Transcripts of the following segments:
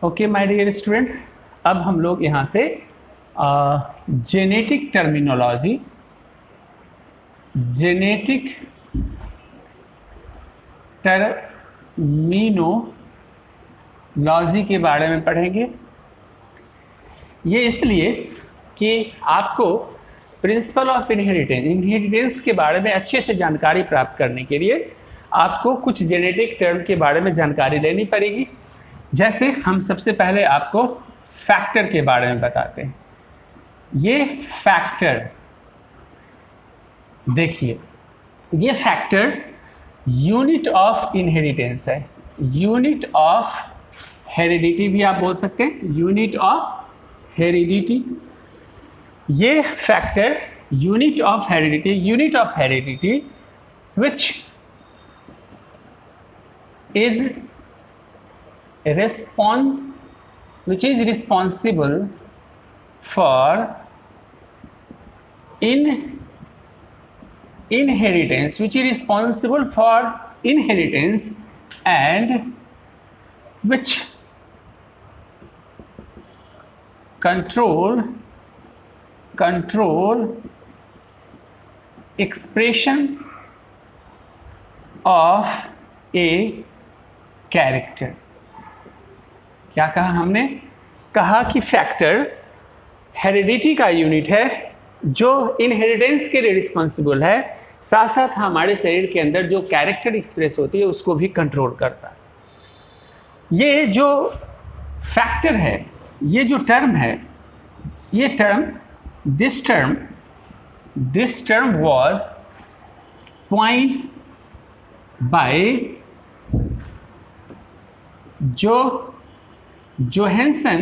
Okay my dear student, अब हम लोग यहाँ से जेनेटिक टर्मिनोलॉजी के बारे में पढ़ेंगे। ये इसलिए कि आपको प्रिंसिपल ऑफ इनहेरिटेंस के बारे में अच्छे से जानकारी प्राप्त करने के लिए आपको कुछ जेनेटिक टर्म के बारे में जानकारी लेनी पड़ेगी। जैसे हम सबसे पहले आपको फैक्टर के बारे में बताते हैं। ये फैक्टर देखिए, ये फैक्टर यूनिट ऑफ इनहेरिटेंस है, यूनिट ऑफ हेरिडिटी भी आप बोल सकते हैं, यूनिट ऑफ हेरिडिटी। ये factor unit of heredity which is responsible for inheritance and which control expression of a character। क्या कहा हमने? कहा कि फैक्टर हेरिडिटी का यूनिट है जो इनहेरिटेंस के लिए रिस्पॉन्सिबल है, साथ साथ हमारे शरीर के अंदर जो कैरेक्टर एक्सप्रेस होती है उसको भी कंट्रोल करता है। ये जो फैक्टर है, ये जो टर्म है, ये term this term was coined by Johansson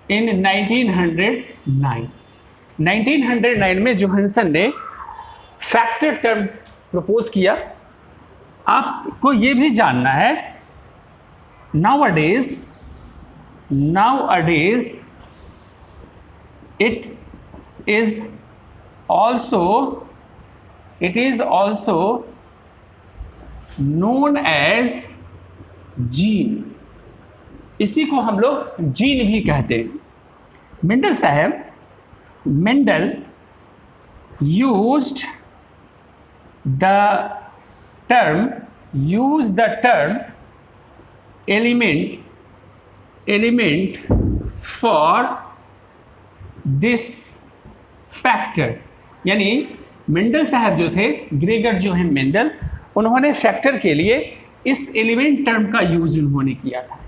in 1909 में जोहेंसन ने फैक्टर टर्म प्रपोज किया। आपको ये भी जानना है, nowadays it is also known as gene. इसी को हम लोग जीन भी कहते हैं। Mendel used the term element for this factor. यानी मेंडल साहब जो थे, ग्रेगर जोहन मेंडल, उन्होंने फैक्टर के लिए इस एलिमेंट टर्म का यूज उन्होंने किया था।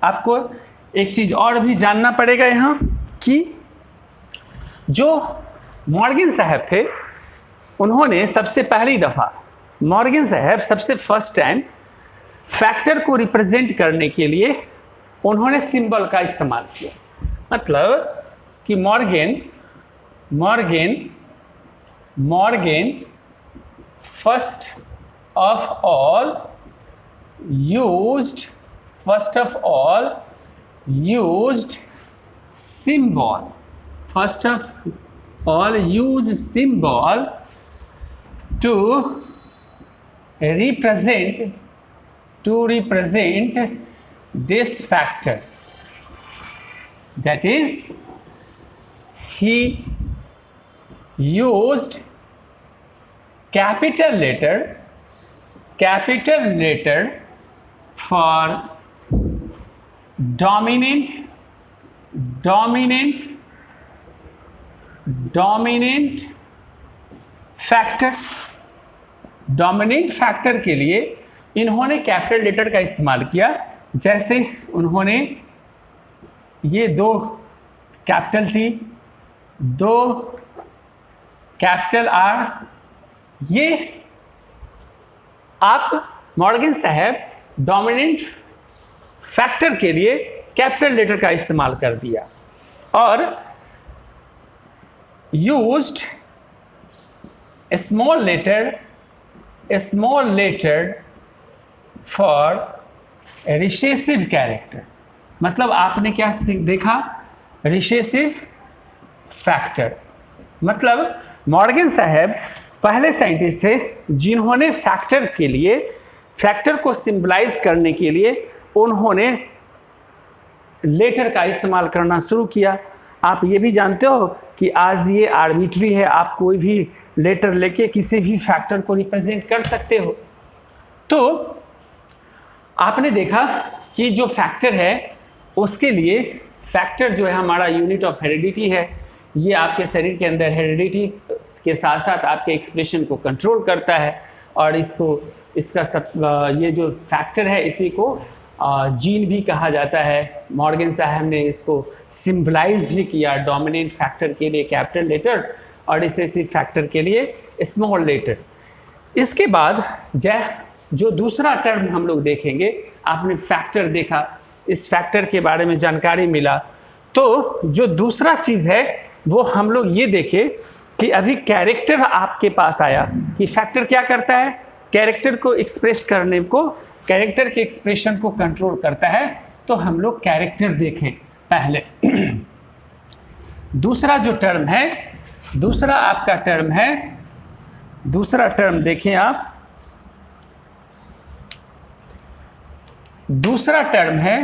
आपको एक चीज़ और भी जानना पड़ेगा यहाँ कि जो मॉर्गन साहब थे, उन्होंने सबसे पहली दफ़ा सबसे फर्स्ट टाइम फैक्टर को रिप्रेजेंट करने के लिए उन्होंने सिंबल का इस्तेमाल किया। मतलब कि Morgan first of all used symbol to represent this factor। that is, he used capital letter for dominant factor के लिए इन्होंने कैपिटल लेटर का इस्तेमाल किया। जैसे उन्होंने ये 2 कैपिटल T, 2 कैपिटल R, ये आप मॉर्गन साहब डोमिनेंट फैक्टर के लिए कैपिटल लेटर का इस्तेमाल कर दिया और used small letter for recessive character. मतलब आपने क्या देखा? Recessive factor. मतलब मॉर्गन साहब पहले साइंटिस्ट थे जिन्होंने फैक्टर को सिंबलाइज करने के लिए उन्होंने लेटर का इस्तेमाल करना शुरू किया। आप ये भी जानते हो कि आज ये आर्बिट्री है, आप कोई भी लेटर लेके किसी भी फैक्टर को रिप्रेजेंट कर सकते हो। तो आपने देखा कि जो फैक्टर है उसके लिए फैक्टर जो है हमारा यूनिट ऑफ हेरिडिटी है। ये आपके शरीर के अंदर हेरिडिटी के साथ साथ आपके एक्सप्रेशन को कंट्रोल करता है और ये जो फैक्टर है इसी को जीन भी कहा जाता है। मॉर्गन साहब ने इसको सिंबलाइज भी किया, डोमिनेंट फैक्टर के लिए कैपिटल लेटर और रिसेसिव फैक्टर के लिए स्मॉल लेटर। इसके बाद जो दूसरा टर्म हम लोग देखेंगे, आपने फैक्टर देखा, इस फैक्टर के बारे में जानकारी मिला, तो जो दूसरा चीज़ है वो हम लोग ये देखें कि अभी कैरेक्टर आपके पास आया कि फैक्टर क्या करता है, कैरेक्टर को एक्सप्रेस करने को, कैरेक्टर के एक्सप्रेशन को कंट्रोल करता है। तो हम लोग कैरेक्टर देखें पहले। दूसरा जो टर्म है, दूसरा आपका टर्म है, दूसरा टर्म देखें आप, दूसरा टर्म है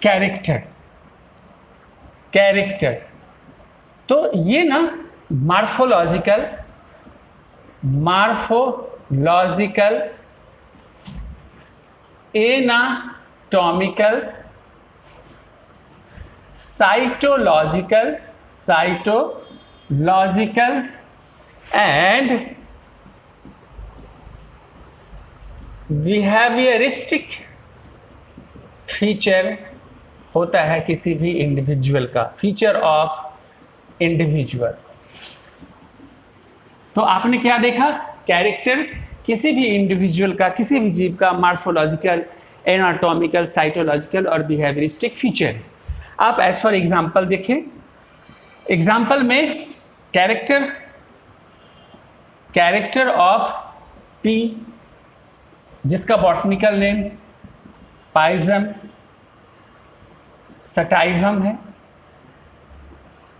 कैरेक्टर। कैरेक्टर तो ये ना morphological, anatomical, cytological and behaviouristic feature होता है किसी भी इंडिविजुअल का, फीचर ऑफ इंडिविजुअल। तो आपने क्या देखा, कैरेक्टर किसी भी इंडिविजुअल का, किसी भी जीव का मार्फोलॉजिकल, एनाटॉमिकल, साइटोलॉजिकल और बिहेवियरिस्टिक फीचर। आप एज फॉर एग्जाम्पल देखें, एग्जाम्पल में कैरेक्टर ऑफ पी, जिसका बॉटनिकल नेम पाइजम सटाइवम है,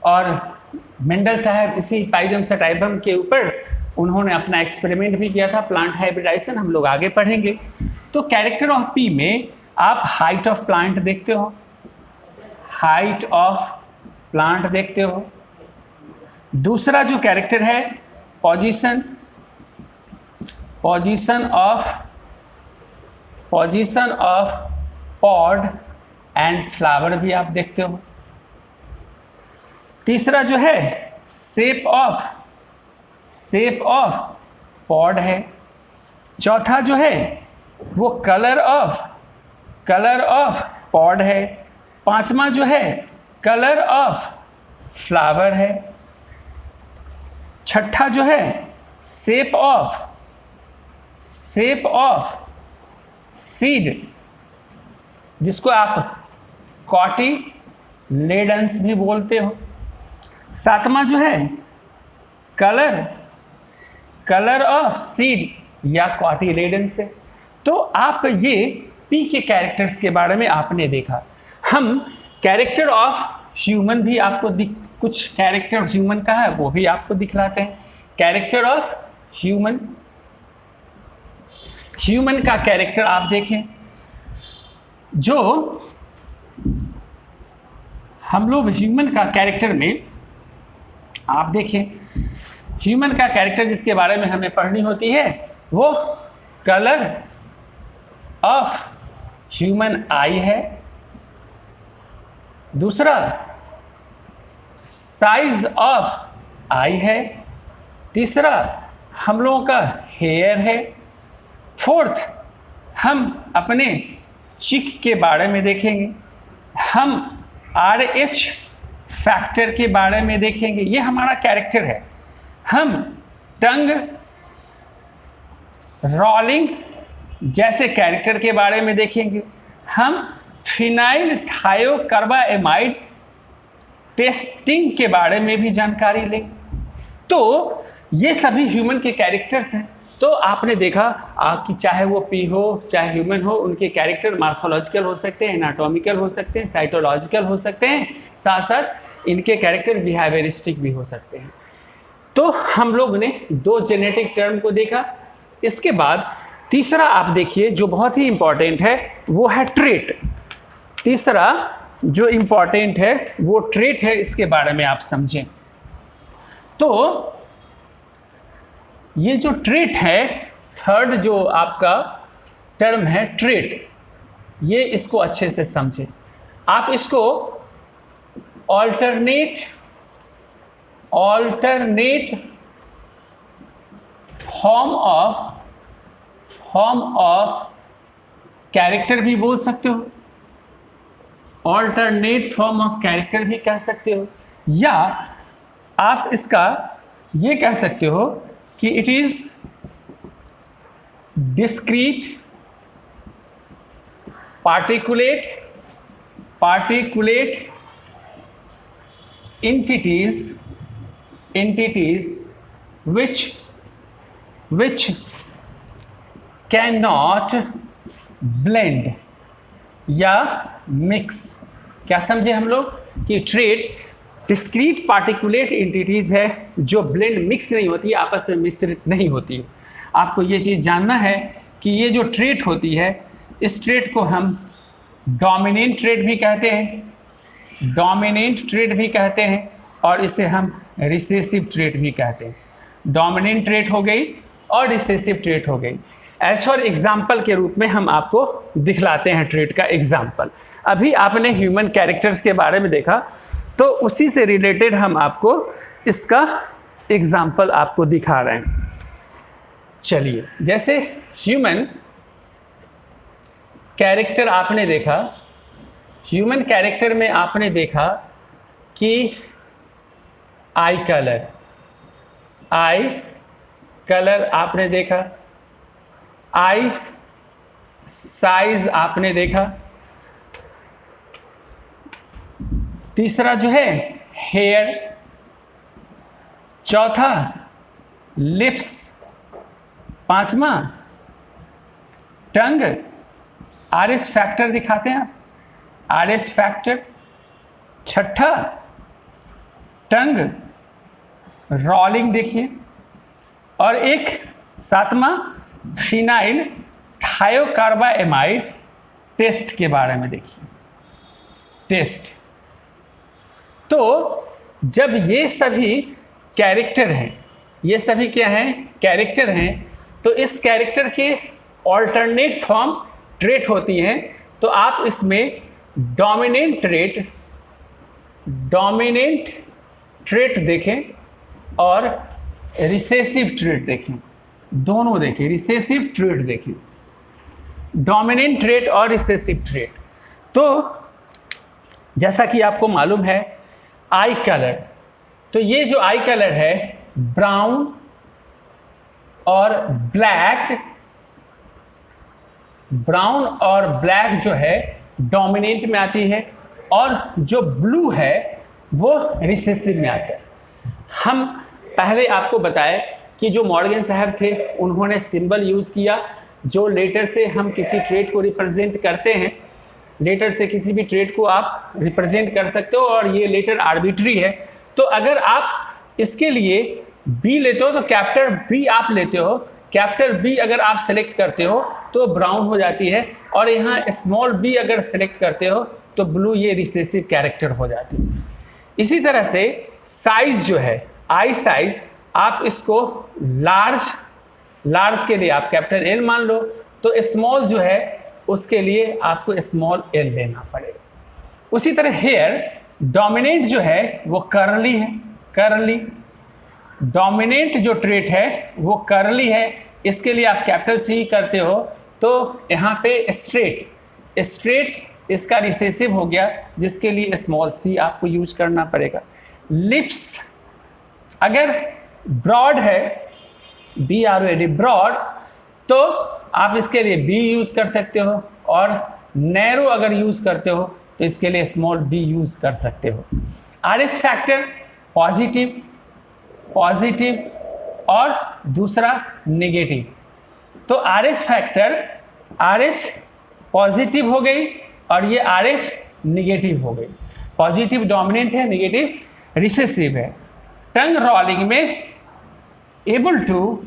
और मेंडल साहब इसी पाइजम सटाइवम के ऊपर उन्होंने अपना एक्सपेरिमेंट भी किया था, प्लांट हाइब्रिडाइजेशन, हम लोग आगे पढ़ेंगे। तो कैरेक्टर ऑफ पी में आप हाइट ऑफ प्लांट देखते हो, हाइट ऑफ प्लांट देखते हो। दूसरा जो कैरेक्टर है position of pod and flower भी आप देखते हो। तीसरा जो है शेप ऑफ पॉड है। चौथा जो है वो कलर ऑफ पॉड है। पांचवा जो है कलर ऑफ फ्लावर है। छठा जो है शेप ऑफ सीड, जिसको आप कॉटिलेडन्स भी बोलते हो। सातवां जो है कलर ऑफ सीड या कॉटिलेडन्स है। तो आप ये पी के कैरेक्टर्स के बारे में आपने देखा। हम कैरेक्टर ऑफ ह्यूमन भी आपको कुछ कैरेक्टर ह्यूमन का है वो भी आपको दिखलाते हैं। कैरेक्टर ऑफ ह्यूमन का कैरेक्टर आप देखें, जो हम लोग ह्यूमन का कैरेक्टर में आप देखें, ह्यूमन का कैरेक्टर जिसके बारे में हमें पढ़नी होती है वो कलर ऑफ ह्यूमन आई है। दूसरा साइज ऑफ आई है। तीसरा हम लोगों का हेयर है। फोर्थ हम अपने चिक के बारे में देखेंगे। हम RH फैक्टर के बारे में देखेंगे, ये हमारा कैरेक्टर है। हम टंग रोलिंग जैसे कैरेक्टर के बारे में देखेंगे। हम फिनाइल थायोकार्बामाइड टेस्टिंग के बारे में भी जानकारी लेंगे। तो ये सभी ह्यूमन के कैरेक्टर्स हैं। तो आपने देखा कि चाहे वो पी हो चाहे ह्यूमन हो, उनके कैरेक्टर मार्फोलॉजिकल हो सकते हैं, एनाटॉमिकल हो सकते हैं, साइटोलॉजिकल हो सकते हैं, साथ साथ इनके कैरेक्टर बिहेवियरिस्टिक भी हो सकते हैं। तो हम लोग ने 2 जेनेटिक टर्म को देखा। इसके बाद तीसरा आप देखिए जो बहुत ही इंपॉर्टेंट है वो है ट्रेट। तीसरा जो इम्पॉर्टेंट है वो ट्रेट है, इसके बारे में आप समझें। तो ये जो ट्रेट है, थर्ड जो आपका टर्म है ट्रेट, ये इसको अच्छे से समझें। आप इसको ऑल्टरनेट फॉर्म ऑफ कैरेक्टर भी बोल सकते हो, ऑल्टरनेट फॉर्म ऑफ कैरेक्टर भी कह सकते हो, या आप इसका ये कह सकते हो कि it is discrete particulate entities which cannot blend या मिक्स। क्या समझे हम लोग कि ट्रेट डिस्क्रीट पार्टिकुलेट एंटिटीज है जो ब्लेंड मिक्स नहीं होती, आपस में मिश्रित नहीं होती। आपको ये चीज़ जानना है कि ये जो ट्रेट होती है, इस ट्रेट को हम डोमिनेंट ट्रेट भी कहते हैं, और इसे हम रिसेसिव ट्रेट भी कहते हैं। डोमिनेंट ट्रेट हो गई और रिसेसिव ट्रेट हो गई। एज फॉर एग्जाम्पल के रूप में हम आपको दिखलाते हैं ट्रेट का एग्जाम्पल। अभी आपने ह्यूमन कैरेक्टर्स के बारे में देखा, तो उसी से रिलेटेड हम आपको इसका एग्जाम्पल आपको दिखा रहे हैं। चलिए, जैसे ह्यूमन कैरेक्टर आपने देखा, ह्यूमन कैरेक्टर में आपने देखा कि आई कलर आपने देखा, आई साइज आपने देखा, तीसरा जो है हेयर, चौथा लिप्स, पांचवा टंग, आरएस फैक्टर दिखाते हैं आप, आरएस फैक्टर, छठा टंग रोलिंग देखिए, और एक सातवां फिनाइल थायोकार्बाएमाइड टेस्ट के बारे में देखिए, टेस्ट। तो जब ये सभी कैरेक्टर हैं, ये सभी क्या हैं, कैरेक्टर हैं, तो इस कैरेक्टर के ऑल्टरनेट फॉर्म ट्रेट होती हैं। तो आप इसमें डोमिनेंट ट्रेट देखें और रिसेसिव ट्रेट देखें, दोनों देखें, रिसेसिव ट्रेट देखें, डोमिनेंट ट्रेट और रिसेसिव ट्रेट। तो जैसा कि आपको मालूम है आई कलर, तो ये जो आई कलर है ब्राउन और ब्लैक जो है डोमिनेंट में आती है, और जो ब्लू है वो रिसेसिव में आता है। हम पहले आपको बताए कि जो मॉर्गन साहब थे उन्होंने सिंबल यूज़ किया, जो लेटर से हम किसी ट्रेट को रिप्रेजेंट करते हैं। लेटर से किसी भी ट्रेट को आप रिप्रेजेंट कर सकते हो, और ये लेटर आर्बिट्री है। तो अगर आप इसके लिए बी लेते हो तो कैपिटल बी आप लेते हो, कैपिटल बी अगर आप सेलेक्ट करते हो तो ब्राउन हो जाती है, और यहाँ स्मॉल बी अगर सेलेक्ट करते हो तो ब्लू, ये रिसेसिव कैरेक्टर हो जाती है। इसी तरह से साइज जो है, आई साइज, आप इसको लार्ज के लिए आप कैपिटल एल मान लो, तो स्मॉल जो है उसके लिए आपको स्मॉल एल लेना पड़ेगा। उसी तरह हेयर, डोमिनेंट जो है वो कर्ली है, कर्ली, डोमिनेंट जो ट्रेट है वो कर्ली है, इसके लिए आप कैपिटल सी करते हो, तो यहाँ पे स्ट्रेट इसका रिसेसिव हो गया, जिसके लिए स्मॉल सी आपको यूज करना पड़ेगा। लिप्स अगर ब्रॉड है, BROAD ब्रॉड, तो आप इसके लिए बी यूज कर सकते हो, और नैरो अगर यूज करते हो तो इसके लिए स्मॉल बी यूज कर सकते हो। आरएस फैक्टर पॉजिटिव और दूसरा नेगेटिव। तो आरएस फैक्टर, आरएस पॉजिटिव हो गई और ये आरएस नेगेटिव हो गई। पॉजिटिव डोमिनेंट है, नेगेटिव रिसेसिव है। टंग रोलिंग में एबल टू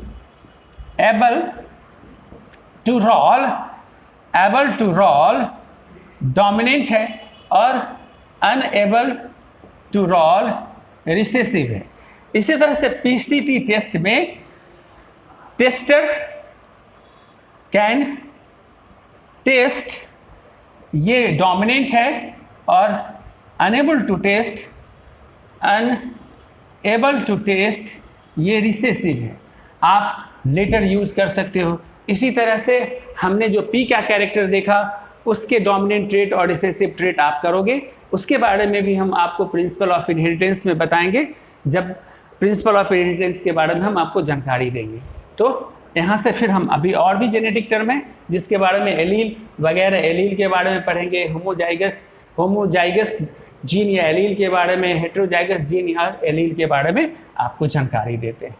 रोल डोमिनेंट है, और अनएबल टू रोल रिसेसिव है। इसी तरह से पीसीटी टेस्ट में टेस्टर कैन टेस्ट ये डोमिनेंट है और unable to test unable to test ये रिसेसिव है। आप लेटर यूज़ कर सकते हो। इसी तरह से हमने जो पी का कैरेक्टर देखा उसके डोमिनेंट ट्रेट और रिसेसिव ट्रेट आप करोगे, उसके बारे में भी हम आपको प्रिंसिपल ऑफ इनहेरिटेंस में बताएंगे, जब प्रिंसिपल ऑफ इनहेरिटेंस के बारे में हम आपको जानकारी देंगे। तो यहाँ से फिर हम अभी और भी जेनेटिक टर्म है जिसके बारे में एलील वगैरह, एलील के बारे में पढ़ेंगे, होमोजाइगस जीन या एलील के बारे में, हेट्रोजाइगस जीन या एलील के बारे में आपको जानकारी देते हैं।